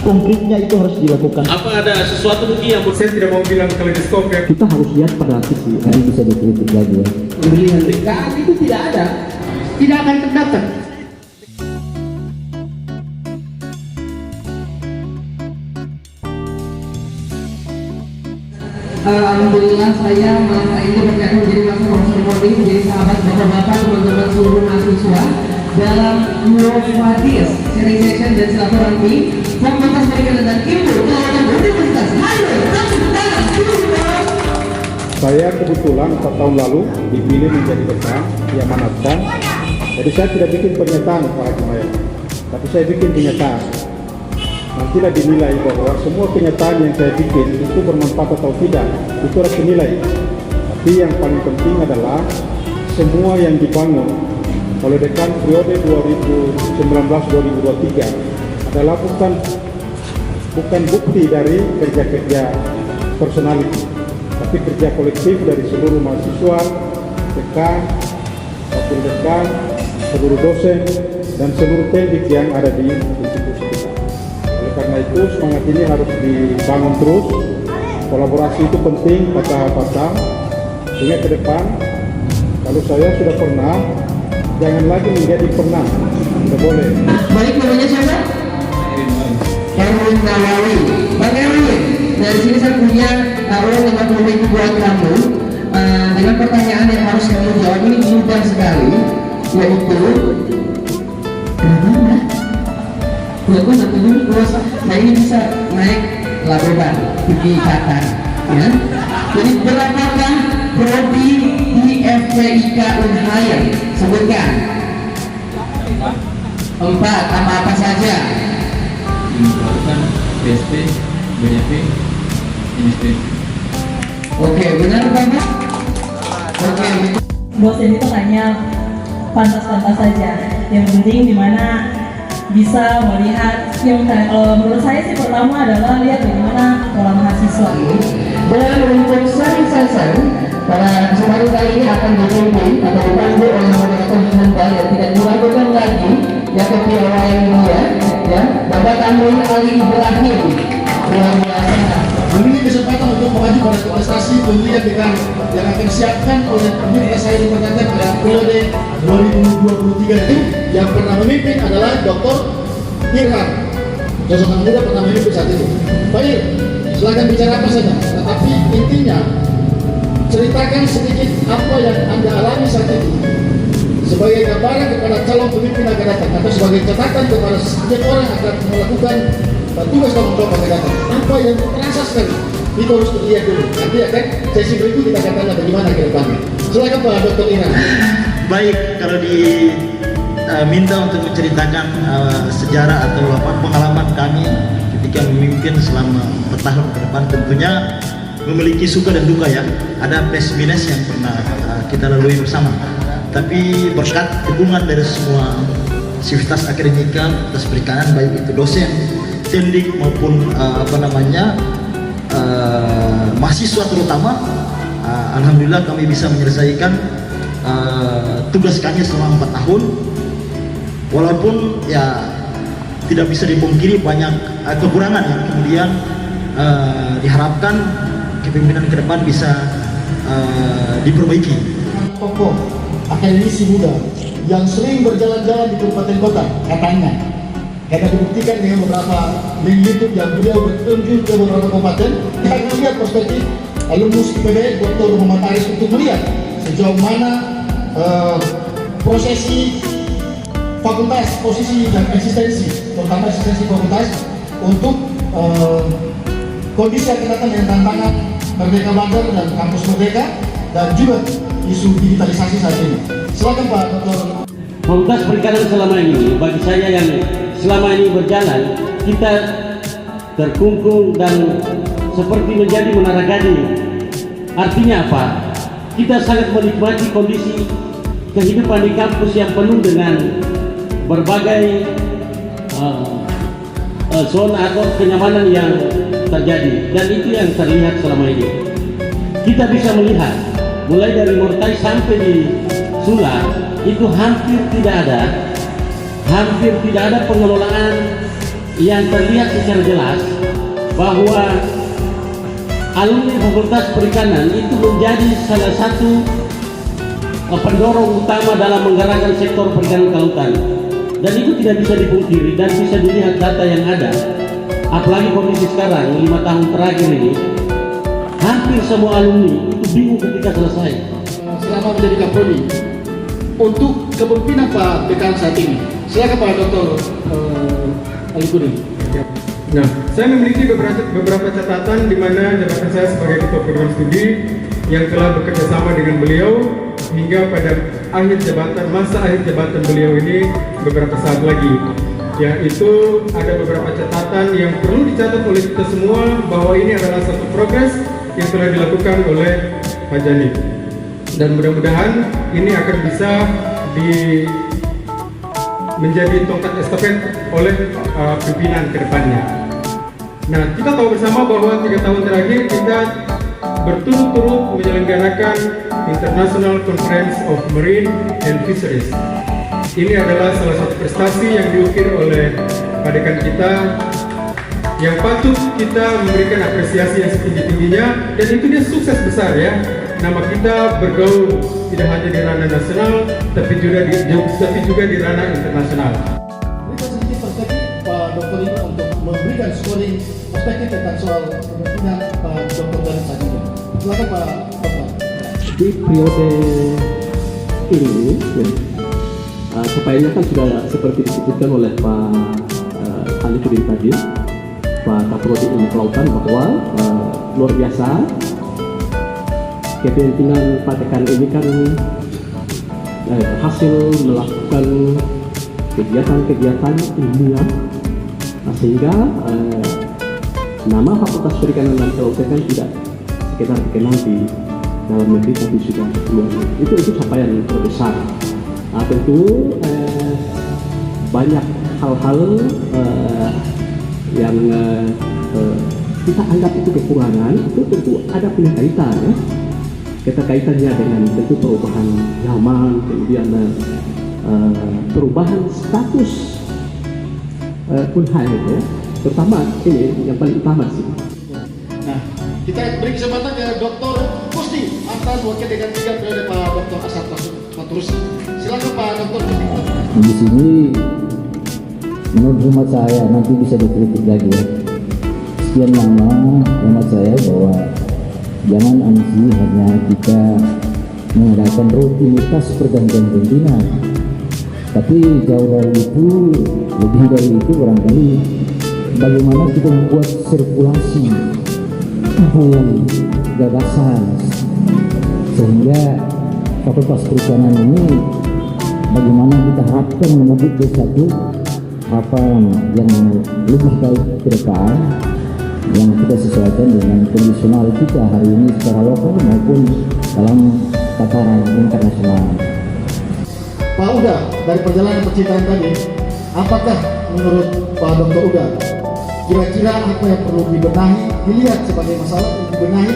konkretnya itu harus dilakukan. Apa ada sesuatu mungkin yang Saya tidak mau bilang kaleidoskop ya. Kita harus lihat pada sisi, nanti bisa dikritik lagi ya. Pembelian rekaan itu tidak ada, tidak akan terdaftar. Alhamdulillah saya masa ini berkait menjadi masa profesor Mori, menjadi sahabat bapak-bapak, teman-teman seluruh mahasiswa dalam Novadis Serialisation dan Silaturahmi Fakultas Pendidikan dan Ilmu Kelautan Universitas. Ayo, tepuk tangan dulu. Saya kebetulan 4 tahun lalu dipilih menjadi dekan diamanatkan. Jadi saya tidak bikin pernyataan para kemarin, tapi saya bikin kenyataan. Nantilah dinilai bahwa semua kenyataan yang saya bikin itu bermanfaat atau tidak, itu harus dinilai. Tapi yang paling penting adalah semua yang dibangun oleh dekan periode 2019-2023 adalah bukan bukti dari kerja-kerja personality, tapi kerja kolektif dari seluruh mahasiswa, dekan, wakil dekan, seluruh dosen, dan seluruh teknik yang ada di institusi kita. Oleh karena itu semangat ini harus dibangun terus. Kolaborasi itu penting patah-patah. Sehingga ke depan, kalau saya sudah pernah, jangan lagi menjadi pernah. Tidak boleh. Baik, namanya siapa? Erwin Nawawi. Bang Erwin, dari sini saya punya taruhan 50.000 buat kamu. Dengan pertanyaan yang harus kamu jawab ini mudah sekali, yaitu kenapa? Gue satu dulu puasa. Nah ini bisa naik laboran pergi Qatar, ya. Jadi berapakah prodi di FPIK Unhayr? Sebutkan. 4, apa saja? Melakukan BSP, BNP, MSP. Oke, benar Bapak? Oke. Dosen itu hanya pantas-pantas saja. Yang penting dimana bisa melihat yang menurut saya sih pertama adalah lihat bagaimana pola mahasiswa. Dan untuk sesi pada kesempatan kali ini akan dipimpin atau dipandu oleh moderator Handa yang tidak diragukan lagi yang kepiawaian mulia, ya, Bapak Tamrin Ali Ibrahim. Luar biasa. Memiliki kesempatan untuk maju pada kontestasi pemilihan dekan yang akan disiapkan oleh pemerintah saya di Pontianak pada periode 2023 itu. Yang pernah memimpin adalah Dr. Irhan. Sosok anak muda pernah memimpin saat itu. Baik, silakan bicara apa saja. Tetapi intinya ceritakan sedikit apa yang Anda alami saat itu sebagai gambaran kepada calon pemimpin akan datang, atau sebagai catatan kepada setiap orang yang akan melakukan tugas tanggung jawab akan datang. Apa yang terasa sekali itu harus dilihat dulu. Nanti akan sesi berikut kita akan tanya bagaimana ke depannya. Silakan Pak Dr. Ina. Baik, kalau diminta untuk menceritakan sejarah atau pengalaman kami ketika memimpin selama 4 tahun ke depan, tentunya memiliki suka dan duka ya. Ada plus minus yang pernah kita lalui bersama. Tapi berkat dukungan dari semua sivitas akademika, atas perikanan, baik itu dosen, teknik maupun mahasiswa terutama, alhamdulillah kami bisa menyelesaikan tugas kami selama 4 tahun. Walaupun ya tidak bisa dipungkiri banyak kekurangan yang kemudian diharapkan kepemimpinan ke depan bisa diperbaiki. Tokoh akademisi muda yang sering berjalan-jalan di kabupaten kota, katanya. Karena dibuktikan dengan beberapa link YouTube yang beliau berkunjung ke beberapa kabupaten, kita akan lihat perspektif alumnus IPB Dr. Muhammad Aris untuk melihat sejauh mana prosesi fakultas, posisi dan eksistensi, terutama eksistensi fakultas untuk kondisi yang akan datang dengan tantangan Merdeka Belajar dan Kampus Merdeka dan juga isu digitalisasi saat ini. Silakan Pak Dr. Fakultas Perikanan selama ini, bagi saya yang selama ini berjalan, kita terkungkung dan seperti menjadi menara gading. Artinya apa? Kita sangat menikmati kondisi kehidupan di kampus yang penuh dengan berbagai zona atau kenyamanan yang terjadi, dan itu yang terlihat selama ini. Kita bisa melihat mulai dari Murtai sampai di Sula itu hampir tidak ada pengelolaan yang terlihat secara jelas bahwa alumni Fakultas Perikanan itu menjadi salah satu pendorong utama dalam menggerakkan sektor perikanan kelautan, dan itu tidak bisa dipungkiri dan bisa dilihat data yang ada. Apalagi kondisi sekarang 5 tahun terakhir ini, hampir semua alumni itu bingung ketika selesai. Selama menjadi Kaprodi, untuk kepemimpinan Pak Dekan saat ini, silakan Pak Dr. Alikudin. Nah, saya memiliki beberapa catatan di mana jabatan saya sebagai Ketua Program Studi yang telah bekerja sama dengan beliau hingga pada masa akhir jabatan beliau ini beberapa saat lagi. Yaitu ada beberapa catatan yang perlu dicatat oleh kita semua bahwa ini adalah satu progres yang telah dilakukan oleh Pak Jani. Dan mudah-mudahan ini akan bisa menjadi tongkat estafet oleh pimpinan ke depannya. Nah, kita tahu bersama bahwa 3 tahun terakhir kita berturut-turut menyelenggarakan International Conference of Marine and Fisheries. Ini adalah salah satu prestasi yang diukir oleh Pak Dekan kita yang patut kita memberikan apresiasi yang setinggi-tingginya, dan itu dia sukses besar ya. Nama kita bergaul tidak hanya di ranah nasional tapi juga di ranah internasional. Berikan sedikit perspektif Pak Dr. ini untuk memberikan scoring perspektif tentang soal kepemimpinan Pak Dr. Jani saat ini. Silakan Pak Dr. Di periode ini, capaiannya kan sudah seperti disebutkan oleh Pak Alikudin tadi, Pak Kaprodi Ilmu Kelautan, bahwa luar biasa. Kepemimpinan Pak Dekan ini kan berhasil melakukan kegiatan-kegiatan ilmiah, sehingga nama Fakultas Perikanan dan Kelautan kan tidak sekedar dikenal di dalam negeri tapi sudah luar negeri. Itu capaian yang terbesar. Tentu banyak hal-hal yang kita anggap itu kekurangan, itu tentu ada punya kaitan ya. Kaitannya dengan tentu perubahan zaman, kemudian perubahan status Unhai ya. Terutama ini yang paling utama sih. Nah, kita beri kesempatan ke Dr. Kusti atas wakil dekan 3 periode Pak Dr. Asad Maturusi. Silakan Pak Dr. Kusti. Di sini menurut hemat saya nanti bisa dikritik lagi ya. Sekian lama hemat saya bahwa jangan ambisi hanya kita mengadakan rutinitas pergantian pimpinan, tapi jauh dari itu, lebih dari itu barangkali bagaimana kita membuat sirkulasi gagasan sehingga Fakultas Perikanan ini bagaimana kita harapkan menuju satu apa yang lebih baik ke depan, yang kita sesuaikan dengan kondisional kita hari ini secara lokal maupun dalam tataran internasional. Pak Uda, dari perjalanan percintaan tadi, apakah menurut Pak Dr. Uda kira-kira apa yang perlu dibenahi, dilihat sebagai masalah yang dibenahi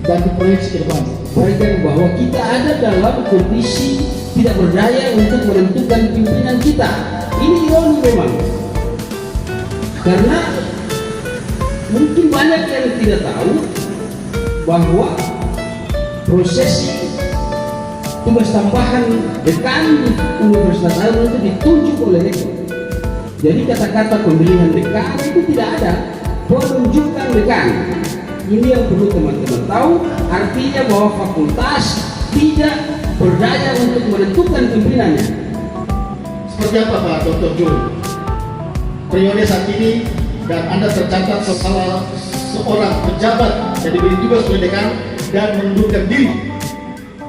dan diproyeksi ke depan? Mereka bahwa kita ada dalam kondisi tidak berdaya untuk menentukan pimpinan kita. Ini ironi memang, karena mungkin banyak yang tidak tahu bahwa prosesi tugas tambahan dekan di Universitas Harum itu ditunjuk oleh rektor. Jadi kata-kata pemilihan dekan itu tidak ada, penunjukan dekan. Ini yang perlu teman-teman tahu, artinya bahwa fakultas tidak berdaya untuk menentukan pimpinannya. Seperti apa Pak Dr. Jul? Periode saat ini dan Anda tercatat salah seorang pejabat yang diberi tugas oleh dekan dan mengundurkan diri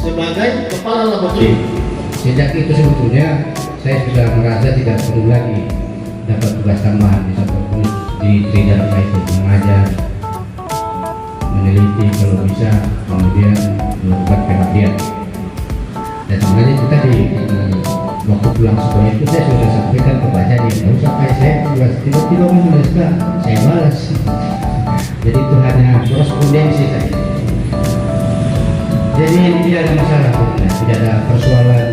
sebagai kepala laboratorium. Sejak itu sebetulnya saya sudah merasa tidak perlu lagi dapat tugas tambahan di Tridharma itu, mengajar, meneliti kalau bisa, kemudian melakukan pengabdian. Dan sebenarnya itu tadi waktu pulang sekolah itu saya sudah sampaikan ke Pak Jadi, nggak usah kayak saya tugas, tiba-tiba menulis Kak, saya balas. Jadi itu hanya korespondensi saja. Jadi tidak ada masalah, tidak ada persoalan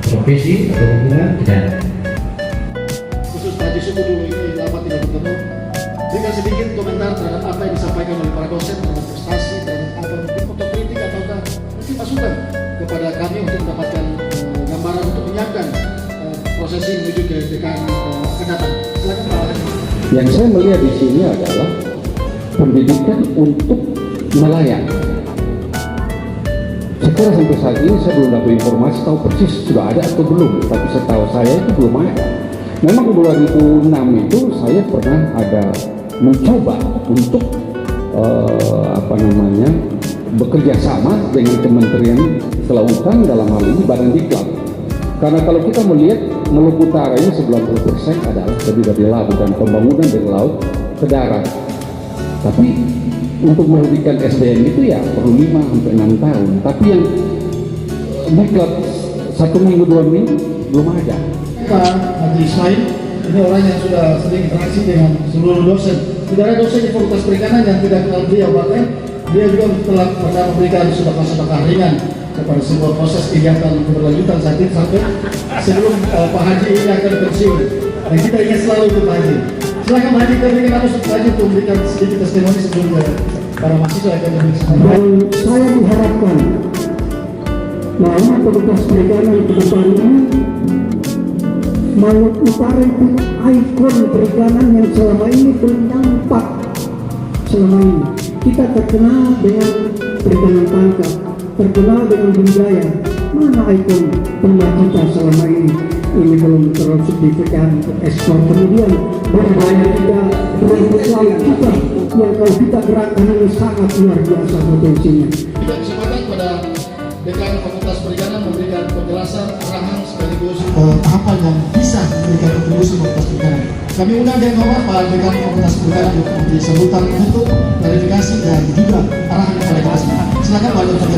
profesi atau hubungan, tidak ada. Pak Haji Suku dulu ini lama tidak bertemu. Berikan sedikit komentar terhadap apa yang disampaikan oleh para dosen terhadap prestasi, terhadap apa mungkin otokritik ataukah mungkin masukan kepada kami untuk mendapatkan gambaran untuk menyiapkan prosesi menuju ke dekan akan datang. Silakan Pak Haji. Yang saya melihat di sini adalah pendidikan untuk nelayan. Secara sampai saat ini saya belum dapat informasi tahu persis sudah ada atau belum, tapi setahu saya itu belum ada. Memang 2006 itu saya pernah ada mencoba untuk bekerja sama dengan Kementerian Kelautan, dalam hal ini Badan Diklat. Karena kalau kita melihat Maluku Utara ini 90% adalah lebih dari laut dan pembangunan dari laut ke darat. Tapi untuk memberikan SDM itu ya perlu 5-6 tahun. Tapi yang diklat 1 minggu 2 minggu belum ada. Pak Haji Ismail ini orang yang sudah sering interaksi dengan seluruh dosen. Tidak ada dosen di Fakultas Perikanan yang tidak kenal beliau, bahkan dia juga telah pernah memberikan sedekah-sedekah ringan kepada sebuah proses kegiatan keberlanjutan saat ini sampai sebelum Pak Haji ini akan pensiun. Dan kita ingat selalu itu Pak Haji. Silakan Pak Haji, kita berikan apa Pak Haji untuk memberikan sedikit testimoni sebelum para mahasiswa yang akan memberikan. Dan saya mengharapkan bahwa Fakultas Perikanan ke depan ini Maluku Utara itu ikon perikanan yang selama ini berdampak. Selama ini kita terkenal dengan perikanan tangkap, terkenal dengan budaya. Mana ikon pernah kita selama ini? Ini belum terlalu signifikan untuk ekspor. Kemudian budaya kita, rumput laut kita yang kalau kita gerakkan ini sangat luar biasa potensinya. Kita kesempatan pada Dekan Fakultas Perikanan memberikan penjelasan, arahan sekaligus tahapan yang bisa memberikan kontribusi Fakultas Perikanan. Kami undang dengan hormat Pak Dekan Fakultas Perikanan untuk memberi sambutan untuk klarifikasi dan juga arahan kepada kelas. Silakan Pak Dr.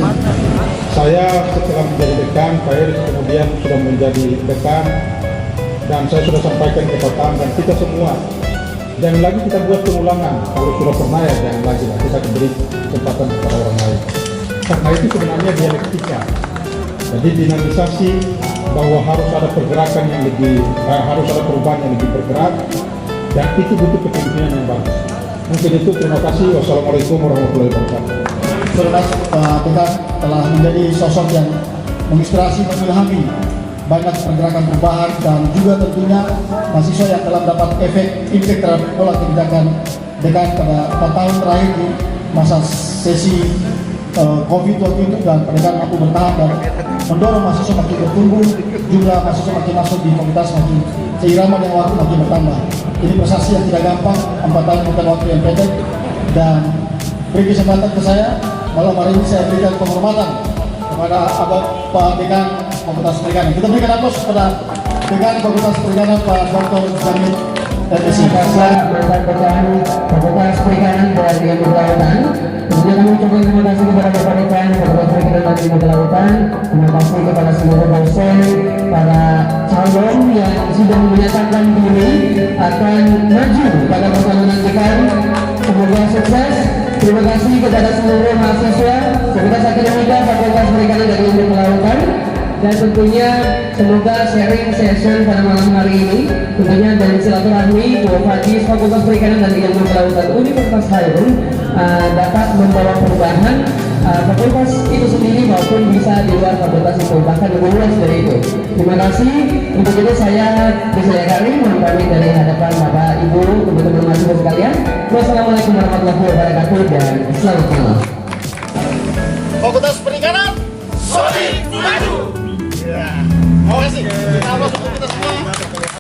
Saya setelah menjadi dekan, saya kemudian sudah menjadi dekan, dan saya sudah sampaikan ke Pak Tam dan kita semua, jangan lagi kita buat pengulangan. Kalau sudah pernah ya jangan lagi lah, kita beri kesempatan kepada orang lain. Karena itu sebenarnya dialektika. Jadi dinamisasi bahwa harus ada pergerakan yang lebih, harus ada perubahan yang lebih bergerak, dan itu butuh kepemimpinan yang bagus. Mungkin itu, terima kasih. Wassalamualaikum warahmatullahi wabarakatuh. Saudara Pak Dekan telah menjadi sosok yang menginspirasi, mengilhami banyak pergerakan perubahan, dan juga tentunya mahasiswa yang telah mendapat impact terhadap pola kebijakan Dekan pada 4 tahun terakhir di masa sesi COVID waktu itu, dan Dekan mampu bertahan dan mendorong mahasiswa makin bertumbuh, jumlah mahasiswa makin masuk di komunitas makin seirama dengan waktu makin bertambah. Ini prestasi yang tidak gampang, 4 tahun bukan waktu yang pendek, dan beri kesempatan ke saya. Malam hari ini saya berikan penghormatan kepada Pak Dekan Fakultas Perikanan. Kita berikan aplaus kepada Dekan Fakultas Perikanan Pak Dr. Jamil MSc. Mantan Dekan Fakultas Perikanan dan Ilmu Kelautan. Kemudian kami ucapkan terima kasih kepada Bapak Dekan Fakultas Perikanan dan Ilmu Kelautan. Terima kasih kepada seluruh dosen, para calon yang sudah menyatakan diri akan maju pada pertemuan dekan. Semoga sukses. Terima kasih kepada seluruh mahasiswa Fakultas Akademika Fakultas Perikanan dan Ilmu Kelautan, dan tentunya semoga sharing session pada malam hari ini tentunya dari silaturahmi Fakultas Fakultas Perikanan dan Ilmu Kelautan Universitas Hairun dapat membawa perubahan fakultas itu sendiri maupun bisa di luar fakultas itu, bahkan lebih luas dari itu. Terima kasih. Untuk itu saya Rizal Karim pamit dari hadapan Bapak Ibu teman-teman mahasiswa sekalian. Wassalamualaikum warahmatullahi wabarakatuh dan selamat malam. Fakultas Perikanan solid maju.